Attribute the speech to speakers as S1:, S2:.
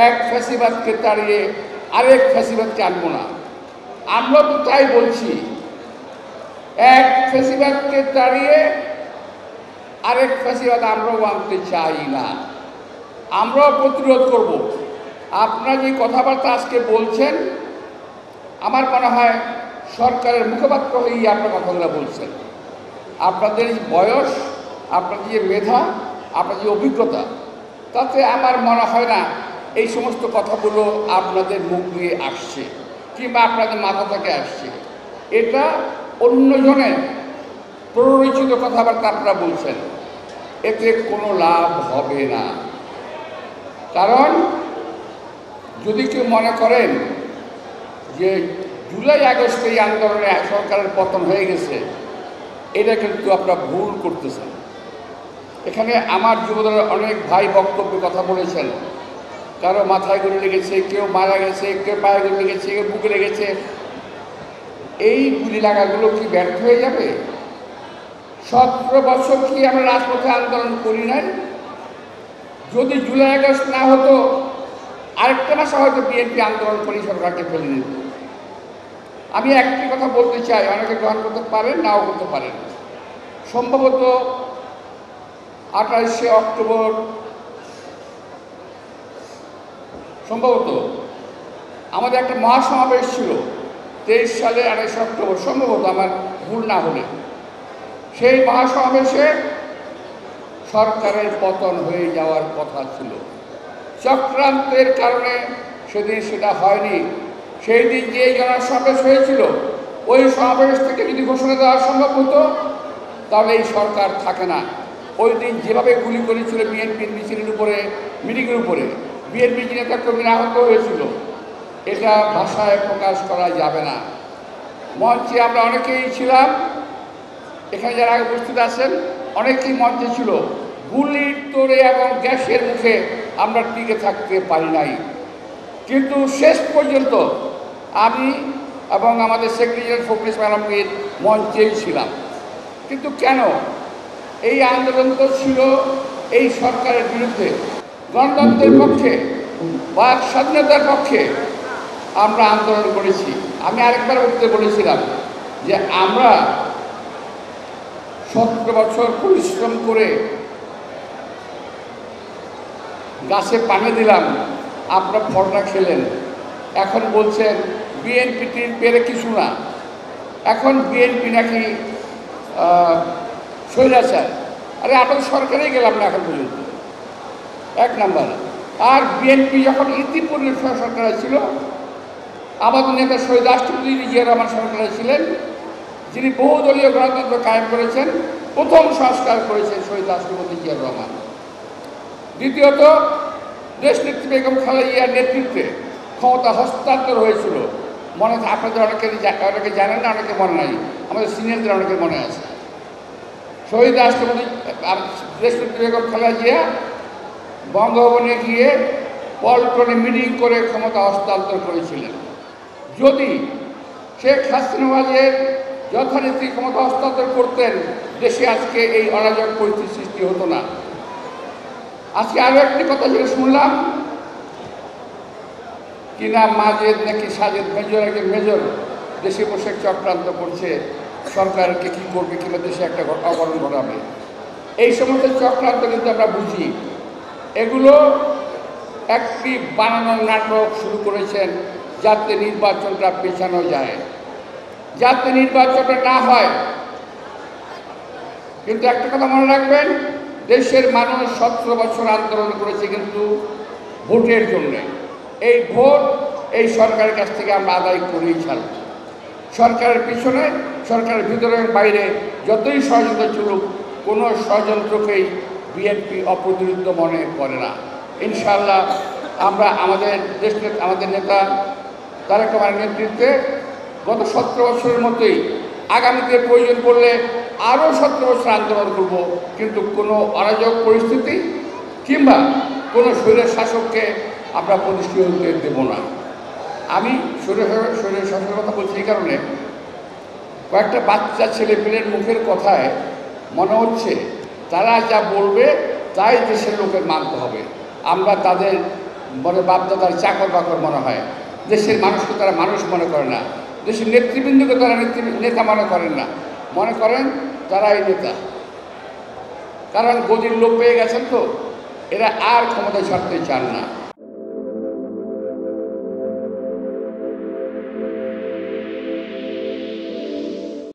S1: এক ফ্যাসিবাদকে তাড়িয়ে আরেক ফ্যাসিবাদকে আনবো না। আমরা তো তাই বলছি, এক ফ্যাসিবাদকে তাড়িয়ে আরেক ফ্যাসিবাদ আমরাও আনতে চাই না, আমরাও প্রতিরোধ করব। আপনারা যে কথাবার্তা আজকে বলছেন, আমার মনে হয় সরকারের মুখপাত্র হয়েই আপনার কথাগুলো বলছেন। আপনাদের বয়স, আপনাদের যে মেধা, আপনার যে অভিজ্ঞতা, তাতে আমার মনে হয় না এই সমস্ত কথাগুলো আপনাদের মুখ দিয়ে আসছে কিংবা আপনাদের মাথা থেকে আসছে। এটা অন্যজনের প্ররোচিত কথাবার্তা আপনারা বলছেন, এতে কোনো লাভ হবে না। কারণ যদি কেউ মনে করেন যে জুলাই আগস্টে এই আন্দোলনে সরকারের পতন হয়ে গেছে, এটা কিন্তু আপনারা ভুল করতেছেন। এখানে আমার যুবদলের অনেক ভাই বক্তব্যে কথা বলেছেন, কারো মাথায় গুলি লেগেছে, কেউ মারা গেছে, কেউ পায়ে গুলি লেগেছে, কেউ বুকে লেগেছে। এই গুলি লাগাগুলো কি ব্যর্থ হয়ে যাবে? 17 বছর কি আমরা রাজপথে আন্দোলন করি নাই? যদি জুলাই আগস্ট না হতো, আরেকটা মাসে হয়তো বিএনপি আন্দোলন করে সরকারকে ফেলে দিত। আমি একটি কথা বলতে চাই, অনেকে গ্রহণ করতে পারেন, নাও করতে পারেন। সম্ভবত 28শে অক্টোবর, সম্ভবত আমাদের একটা মহাসমাবেশ ছিল 23 সালে 28শে অক্টোবর, সম্ভবত আমার ভুল না হলে। সেই মহাসমাবেশে সরকারের পতন হয়ে যাওয়ার কথা ছিল। চক্রান্তের কারণে সেদিন সেটা হয়নি। সেই দিন যে জনসমাবেশ হয়েছিল, ওই সমাবেশ থেকে যদি ঘোষণা দেওয়া সম্ভব হতো, তাহলে এই সরকার থাকে না। ওই দিন যেভাবে গুলি করেছিল বিএনপির মিছিলের উপরে, মিটিংয়ের উপরে, বিএনপি নেতা কর্মীরা আহত হয়েছিল, এটা ভাষায় প্রকাশ করা যাবে না। মঞ্চে আমরা অনেকেই ছিলাম, এখানে যারা উপস্থিত আছেন অনেকেই মঞ্চে ছিল। গুলির তোড়ে এবং গ্যাসের মুখে আমরা টিকে থাকতে পারি নাই, কিন্তু শেষ পর্যন্ত আমি এবং আমাদের সেক্রেটারি ফখরুল ইসলাম আলমগীর মঞ্চেই ছিলাম। কিন্তু কেন? এই আন্দোলন তো ছিল এই সরকারের বিরুদ্ধে, গণতন্ত্রের পক্ষে, বাক স্বাধীনতার পক্ষে আমরা আন্দোলন করেছি। আমি আরেকবার বলতে বলেছিলাম যে আমরা 17 বছর পরিশ্রম করে গাছে পানি দিলাম, আপনারা ফলটা খেলেন। এখন বলছেন বিএনপি টিম পেরে কিছু না, এখন বিএনপি নাকি স্বৈরাচার। আরে আপনাদের সরকারেই গেলাম না এখন পর্যন্ত, এক নাম্বার। আর বিএনপি যখন ইতিপূর্বে সরকারে ছিল, আমাদের নেতা শহীদ রাষ্ট্রপতি জিয়া রহমান সরকারে ছিলেন, যিনি বহুদলীয় গণতন্ত্র কায়েম করেছেন, প্রথম সংস্কার করেছেন শহীদ রাষ্ট্রপতি জিয়া রহমান। দ্বিতীয়ত, দেশনেত্রী বেগম খালেদা জিয়ার নেতৃত্বে ক্ষমতা হস্তান্তর হয়েছিল। মনে আপনাদের অনেকে জানেন না, অনেকে মনে নাই, আমাদের সিনিয়রদের অনেকে মনে আছে। শহীদ রাষ্ট্রপতি দেশনেত্রী বেগম খালেদা জিয়া বঙ্গভবনে গিয়ে পল্টনে মিটিং করে ক্ষমতা হস্তান্তর করেছিলেন। যদি শেখ হাসিনাবাজের যথারীতি ক্ষমতা হস্তান্তর করতেন, দেশে আজকে এই অরাজক পরিস্থিতির সৃষ্টি হতো না। আজকে আরও একটি কথা যেটা শুনলাম, কিনা মাজেদ নাকি সাজেদ, মেজর দেশে বসে চক্রান্ত করছে, সরকারকে কী করবে কিংবা দেশে একটা অবরণ ঘটাবে। এই সমস্ত চক্রান্ত কিন্তু আমরা বুঝি। এগুলো একটি বানানোর নাটক শুরু করেছেন যাতে নির্বাচনটা পেছানো যায়, যাতে নির্বাচনটা না হয়। কিন্তু একটা কথা মনে রাখবেন, দেশের মানুষ 17 বছর আন্দোলন করেছে কিন্তু ভোটের জন্যে। এই ভোট এই সরকারের কাছ থেকে আমরা আদায় করেই ছাড়ব। সরকারের পিছনে, সরকারের ভিতরে বাইরে যতই ষড়যন্ত্র চলুক, কোনো ষড়যন্ত্রকেই বিএনপি অপ্রতিরোধ্য মনে করে না। ইনশাআল্লাহ আমরা আমাদের নেতা তারেক রহমানের নেতৃত্বে গত 17 বছরের মতোই আগামীতে প্রয়োজন পড়লে আরও 17 বছর আন্দোলন করব, কিন্তু কোনো অরাজক পরিস্থিতি কিংবা কোনো স্বৈর শাসককে আমরা প্রতিষ্ঠিত হতে দেব না। আমি স্বৈর শাসকের কথা বলছি এই কারণে, কয়েকটা বাচ্চা ছেলেপেলের মুখের কথায় মনে হচ্ছে তারা যা বলবে তাই দেশের লোকের মানতে হবে। আমরা তাদের মনে বাপদাদার চাকর বাকর মনে হয়। দেশের মানুষকে তারা মানুষ মনে করে না, দেশের নেতৃবৃন্দকে তারা নেতা মনে করেন না, মনে করেন তারাই নেতা। কারণ গদির লোক পেয়ে গেছেন তো, এরা আর ক্ষমতায় ছাড়তে চান না।